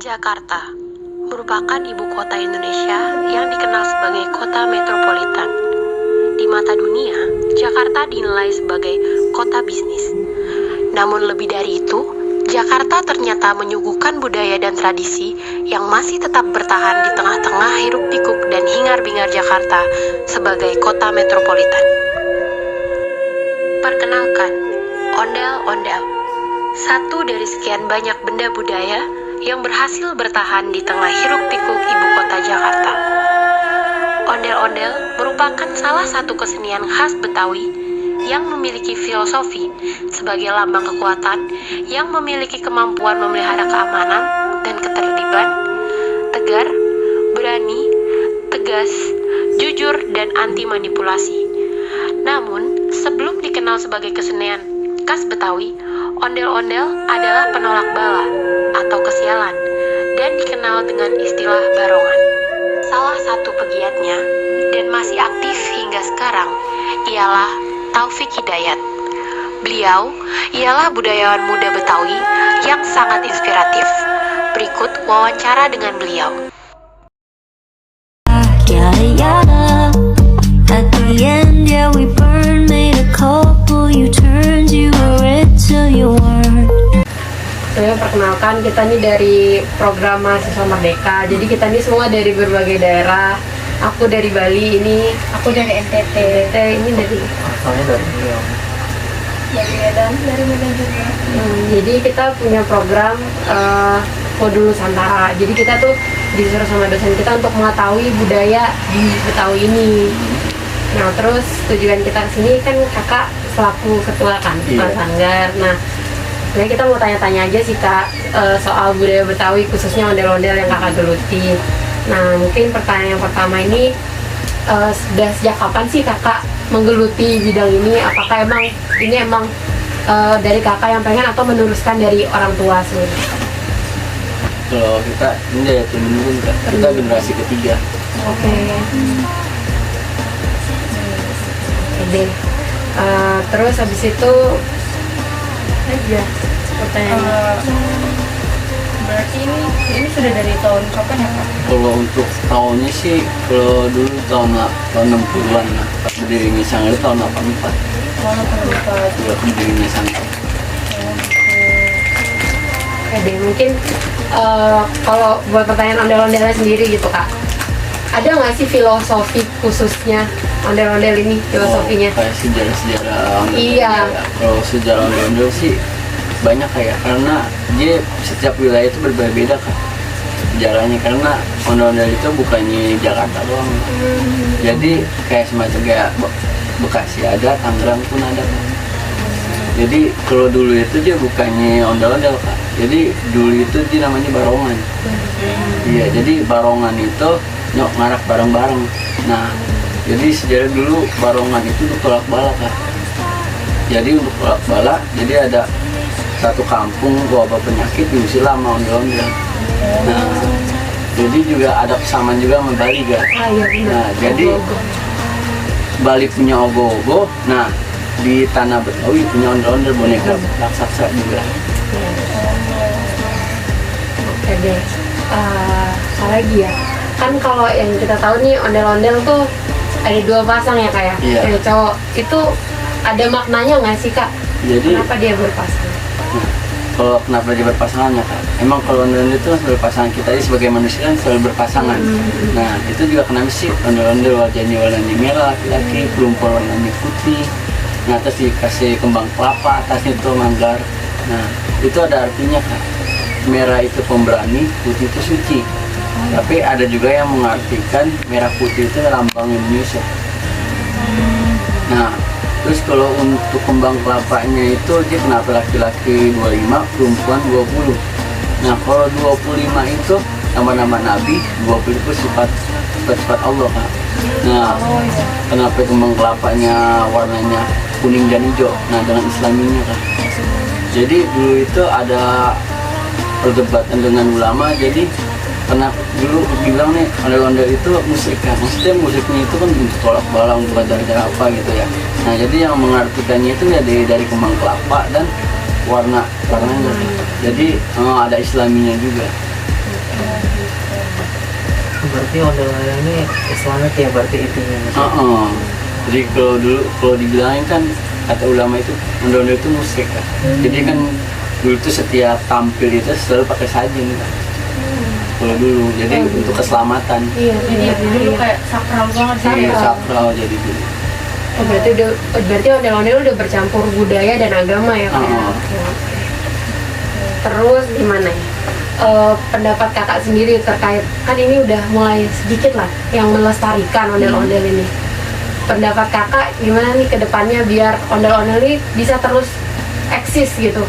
Jakarta merupakan ibu kota Indonesia yang dikenal sebagai kota metropolitan. Di mata dunia, Jakarta dinilai sebagai kota bisnis. Namun lebih dari itu, Jakarta ternyata menyuguhkan budaya dan tradisi yang masih tetap bertahan di tengah-tengah hiruk-pikuk dan hingar-bingar Jakarta sebagai kota metropolitan. Perkenalkan, ondel-ondel, satu dari sekian banyak benda budaya yang berhasil bertahan di tengah hiruk-pikuk ibu kota Jakarta. Ondel-ondel merupakan salah satu kesenian khas Betawi yang memiliki filosofi sebagai lambang kekuatan yang memiliki kemampuan memelihara keamanan dan ketertiban, tegar, berani, tegas, jujur, dan anti manipulasi. Namun, sebelum dikenal sebagai kesenian khas Betawi, ondel-ondel adalah penolak bala atau kesialan dan dikenal dengan istilah barongan. Salah satu pegiatnya dan masih aktif hingga sekarang ialah Taufik Hidayat. Beliau ialah budayawan muda Betawi yang sangat inspiratif. Berikut wawancara dengan beliau. Yada yada. At the end, yeah, we burned, made a couple U-turns, you were it till you weren't. Saya perkenalkan, kita nih dari program Mahasiswa Merdeka. Jadi kita nih semua dari berbagai daerah. Aku dari Bali, ini aku dari NTT. Ini dari asalnya dari Riau. dari Medan juga. Jadi kita punya program Modul Nusantara. Jadi kita tuh disuruh sama dosen kita untuk mengetahui budaya di Betawi ini. Nah, terus tujuan kita kesini kan kakak selaku ketua kan, ketua sanggar. Nah, jadi kita mau tanya-tanya aja sih kak soal budaya Betawi, khususnya ondel-ondel yang kakak geluti. Nah, mungkin pertanyaan yang pertama ini, sudah sejak kapan sih kakak menggeluti bidang ini? Apakah ini emang dari kakak yang pengen atau meneruskan dari orang tua sendiri? Kalau kita ini ya menurun kak, kita generasi ketiga. Oke deh. Terus habis itu aja pertanyaan. Berarti ini sudah dari tahun kapan ya Kak? Kalau untuk tahunnya sih, kalau dulu tahun 60-an lah, pas berdirinya sanggar itu tahun 84. Tahun 84. Buat berdirinya sanggar. Oke deh, mungkin kalau buat pertanyaan ondel-ondelnya sendiri gitu kak, ada nggak sih filosofi khususnya ondel-ondel ini, filosofinya? Kayak sejarah-sejarah ondel-ondel. Iya. Ya. Kalau sejarah ondel-ondel sih banyak kayak, karena dia setiap wilayah itu berbeda-beda kak sejarahnya, karena ondel-ondel itu bukannya Jakarta doang. Jadi kayak semacam kayak Bekasi ada, Tangerang pun ada kak. Jadi kalau dulu itu dia bukannya ondel-ondel kak, jadi dulu itu dia namanya barongan. Iya, jadi barongan itu ngarak bareng-bareng. Nah, jadi sejarah dulu barongan itu untuk tolak bala kak. Jadi untuk tolak bala, jadi ada satu kampung wabah penyakit diusir sama ondel-ondel. Nah, jadi juga ada kesamaan juga sama Bali kak. Nah, jadi Bali punya ogo-ogo. Nah, di tanah Betawi punya ondel-ondel, boneka raksasa juga. Oke deh. Apa lagi ya? Kan kalau yang kita tahu nih ondel-ondel tuh ada dua pasang ya kak ya? Iya. Cewek cowok. Itu ada maknanya nggak sih kak? Jadi Kenapa dia berpasang? nah, kalau kenapa dia berpasangannya kak? Emang kalau ondel-ondel itu berpasangan, kita ini sebagai manusia kan selalu berpasangan. Nah, itu juga kenapa sih ondel-ondel wajahnya warnanya merah laki-laki, pelumpur warnanya putih. Nah, terus dikasih kembang kelapa, atasnya itu manggar. Nah, itu ada artinya kak. Merah itu pemberani, putih itu suci. Tapi ada juga yang mengartikan merah putih itu lambang Indonesia. Nah, terus kalau untuk kembang kelapanya itu dia kenapa laki-laki 25, perempuan 20. Nah, kalau 25 itu nama-nama Nabi, 20 itu sifat Allah kak. Nah, kenapa kembang kelapanya warnanya kuning dan hijau? Nah, dengan Islaminya kak. Jadi dulu itu ada perdebatan dengan ulama, jadi kenapa dulu bilang nih ondel-ondel itu musik kan, maksudnya musiknya itu kan untuk tolak bala, untuk acara apa gitu ya. Nah, jadi yang mengartikannya itu ya dari kembang kelapa dan warnanya. Jadi ada Islaminya juga. Berarti ondel-ondel ini Islamet ya berarti intinya. Jadi kalau dibilangin kan kata ulama itu ondel-ondel itu musik kan. Jadi kan dulu tuh setiap tampil itu selalu pakai sajin kan. Kalau dulu, jadi untuk keselamatan. Iya, Jadi dulu kayak sakral banget sih. Iya, sakral jadi dulu. berarti ondel-ondel udah bercampur budaya dan agama ya Kak? Oke. Terus gimana ya? Pendapat kakak sendiri terkait, kan ini udah mulai sedikit lah yang melestarikan ondel-ondel ini. Pendapat kakak gimana nih ke depannya biar ondel-ondel ini bisa terus eksis gitu?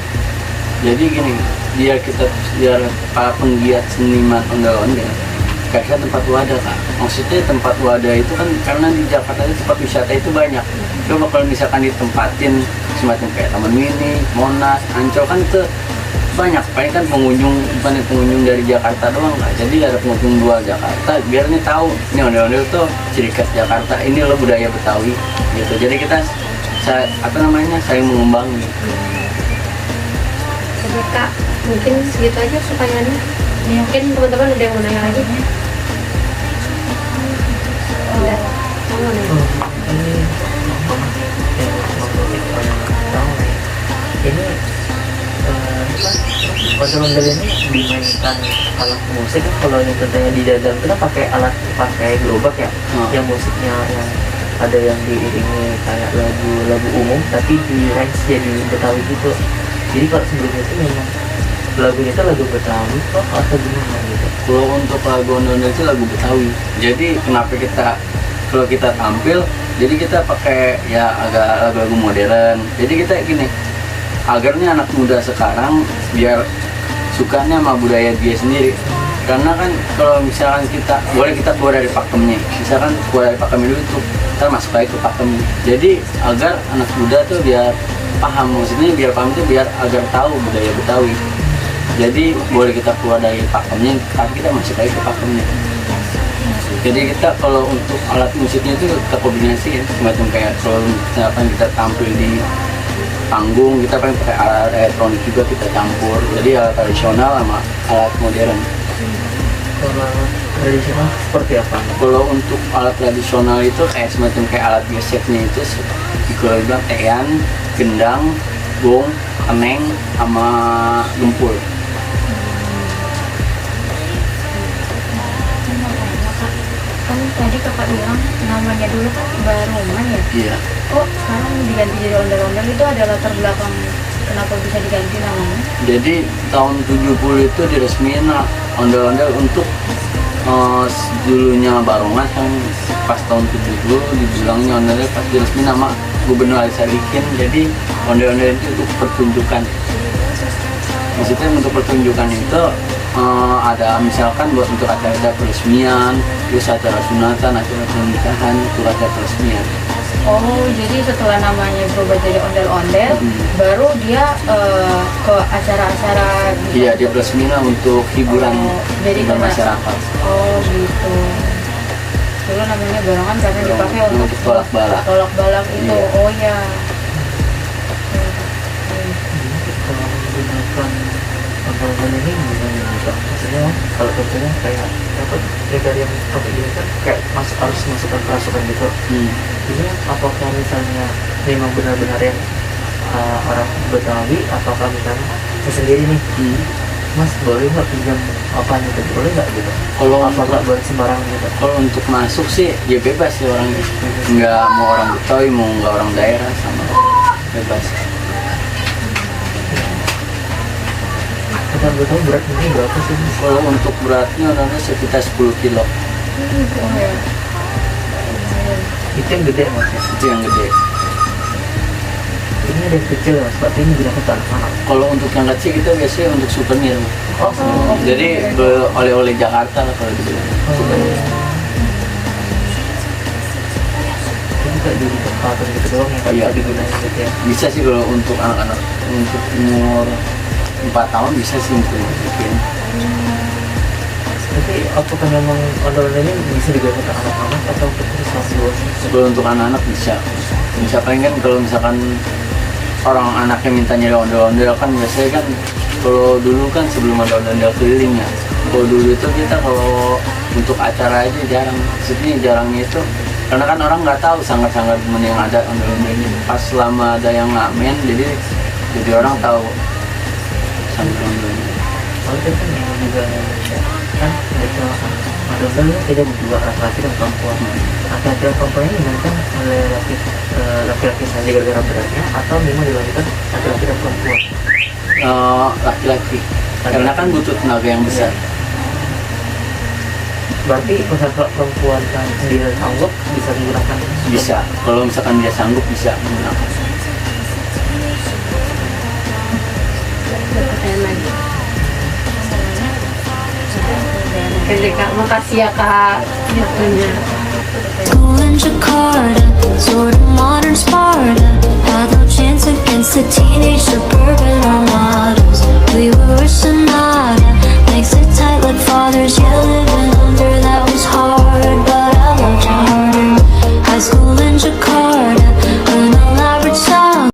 Jadi gini, biar para penggiat seniman ondel-ondel kasih tempat wadah Kak. Maksudnya tempat wadah itu kan karena di Jakarta itu tempat wisata itu banyak. Coba kalau misalkan ditempatin semacam kayak Taman Mini, Monas, Ancol kan itu banyak. Paling kan pengunjung dari Jakarta doang Kak. Jadi ada pengunjung luar Jakarta biar nih tahu ini ondel-ondel tuh ciri khas Jakarta. Ini loh budaya Betawi gitu. Jadi kita saling mengembangin. Oke Kak, mungkin segitu aja supaya mungkin teman-teman ada yang mau nanya lagi? Udah, kamu mau nanya? Ini yang mengutip orang tahu nih. Ini ondel-ondel ini dimainkan alat musik kan kalau yang contohnya di dalam itu kan pakai gerobak ya, yang musiknya yang ada yang diiringi kayak lagu umum tapi di range jadi Betawi gitu. Jadi kalau sebelumnya itu memang lagunya itu lagu Betawi atau gimana gitu? Kalau untuk lagu ondel-ondel itu lagu Betawi. Jadi kenapa kalau kita tampil, jadi kita pakai ya agak lagu-lagu modern. Jadi kita gini, agarnya anak muda sekarang biar sukanya sama budaya dia sendiri. Karena kan kalau misalkan kita keluar dari pakemnya, misalkan keluar dari pakem itu kita masuk lagi ke pakem. Jadi agar anak muda tuh biar paham, maksudnya biar paham itu biar agar tahu budaya Betawi. Jadi boleh kita keluar dari pakemnya, tapi kita masuk lagi ke pakemnya. Jadi kita kalau untuk alat musiknya itu kita kombinasiin semacam kayak kalau misalkan kita tampil di panggung, kita paling pakai alat elektronik juga kita campur. Jadi alat tradisional sama alat modern. Kalau tradisional seperti apa? Kalau untuk alat tradisional itu kayak semacam kayak alat geseknya itu kalau bilang tean, gendang, gong, keneng, sama gempul. Kan tadi kakak bilang namanya dulu kan Barongan ya? Iya. Kok sekarang diganti jadi ondel-ondel, itu ada latar belakang kenapa bisa diganti namanya? Jadi tahun 70 itu diresmiin ondel-ondel untuk dulunya Barongan kan pas tahun 70 dibilangnya ondel-ondel pas diresmiin nama Gubernur Ali Sadikin. Jadi ondel-ondel itu untuk pertunjukan. Maksudnya untuk pertunjukan itu ada misalkan buat untuk acara peresmian, terus acara sunatan, acara pernikahan, untuk acara peresmian. Oh, jadi setelah namanya berubah jadi ondel-ondel, baru dia ke acara-acara gitu. Iya, dia peresmian untuk hiburan jadi hiburan masyarakat. Oh, gitu. Dulu namanya Barongan karena dipakai untuk tolak balak. Tolak balak itu. Iya. Oh ya. Kalau menggunakan ondel-ondel ini gimana juga? Maksudnya kalau contohnya kayak apa dari yang pakai gini kan kayak harus masukkan kerasukan gitu. Jadi apakah misalnya memang benar-benar yang orang Betawi, apakah misalnya saya sendiri nih, Mas boleh nggak pinjam apa gitu, boleh nggak gitu? Kalau apa nggak boleh sembarangan gitu? Kalau untuk masuk sih ya bebas sih orangnya, nggak mau orang Betawi mau nggak orang daerah sama bebas. Kita tahu berat ini berapa sih? Kalau untuk beratnya orangnya sekitar 10 kilo, Oh ya. Itu yang gede Mas ya? itu yang gede. Ini ada yang kecil Mas, berarti ini gunakan untuk anak-anak. Kalau untuk yang kecil kita biasanya untuk souvenir. Jadi oleh-oleh Jakarta lah kalau dibilang. Ini kayak di tempat gitu doang yang Iya. bisa digunakan gitu ya? Bisa sih kalau untuk anak-anak untuk umur 4 tahun bisa sih untuk bikin. Tapi apakah memang ondel-ondel ini bisa digunakan untuk anak-anak atau untuk siswa luas? Kalau untuk anak-anak bisa. Misalkan kan kalau misalkan orang anaknya minta nyari ondel-ondel kan biasanya kan kalau dulu kan sebelum ada ondel-ondel keliling ya Kalau dulu itu kita kalau untuk acara aja jarang, maksudnya jarangnya itu karena kan orang nggak tahu sanggar-sanggar temen yang ada ondel-ondel ini. Pas selama ada yang ngamen, jadi orang tahu sanggar ondel-ondel. Kalau kita kan yang juga Indonesia kan itu ada tidak berdua laki-laki dan perempuan. Laki-laki dan perempuan ini dimainkan oleh laki-laki saja gara-gara beratnya atau memang dilakukan laki-laki dan perempuan. Laki-laki, karena kan butuh tenaga yang besar. Berarti misalkan perempuan kan dia sanggup bisa digunakan. Bisa, kalau misalkan dia sanggup bisa menggunakan. Oke deh Kak, makasih ya Kak waktunya. School in Jakarta, sort of modern Sparta. Had no chance against the teenage suburban armadas. We were a sonata, legs it tight like